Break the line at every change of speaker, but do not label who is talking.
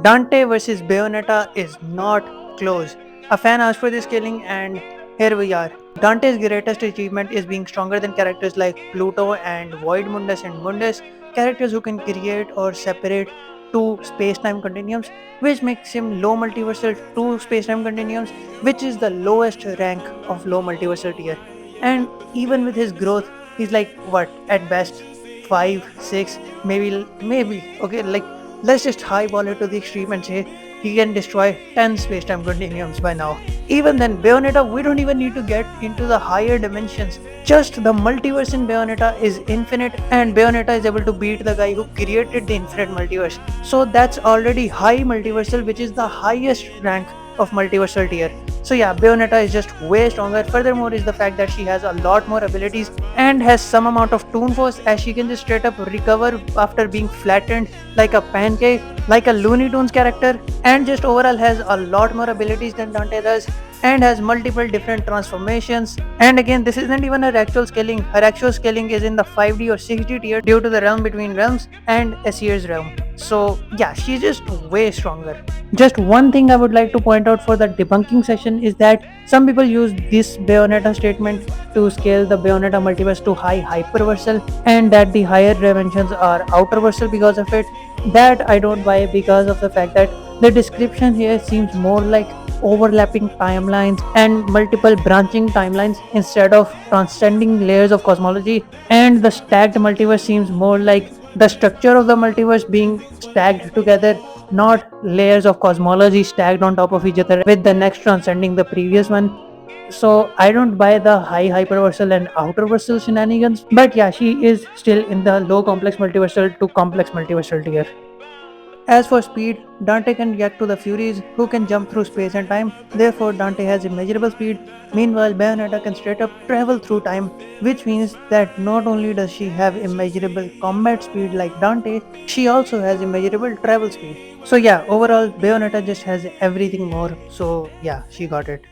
Dante versus Bayonetta is not close. A fan asked for this killing, and here we are. Dante's greatest achievement is being stronger than characters like Pluto and Void Mundus and Mundus, characters who can create or separate two space-time continuums, which makes him low multiversal two space-time continuums, which is the lowest rank of low multiversal tier. And even with his growth, he's like what at best 5, 6, maybe okay, like let's just highball it to the extreme and say he can destroy 10 space-time continuums by now. Even then, Bayonetta, we don't even need to get into the higher dimensions. Just the multiverse in Bayonetta is infinite, and Bayonetta is able to beat the guy who created the infinite multiverse. So that's already high multiversal, which is the highest rank of multiversal tier. So yeah, Bayonetta is just way stronger. Furthermore is the fact that she has a lot more abilities and has some amount of toon force, as she can just straight up recover after being flattened like a pancake, like a Looney Tunes character, and just overall has a lot more abilities than Dante does, and has multiple different transformations. And again, this isn't even her actual scaling. Her actual scaling is in the 5D or 6D tier due to the realm between realms and Asier's realm. So yeah, she's just way stronger. Just one thing I would like to point out for the debunking session is that some people use this Bayonetta statement to scale the Bayonetta multiverse to high hyperversal, and that the higher dimensions are outerversal because of it. That I don't buy because of the fact that the description here seems more like overlapping timelines and multiple branching timelines instead of transcending layers of cosmology, and the stacked multiverse seems more like the structure of the multiverse being stacked together, not layers of cosmology stacked on top of each other with the next transcending the previous one. So I don't buy the high hyperversal and outerversal shenanigans, but yeah, she is still in the low complex multiversal to complex multiversal tier. As for speed, Dante can react to the Furies, who can jump through space and time. Therefore, Dante has immeasurable speed. Meanwhile, Bayonetta can straight up travel through time, which means that not only does she have immeasurable combat speed like Dante, she also has immeasurable travel speed. So yeah, overall, Bayonetta just has everything more. So yeah, she got it.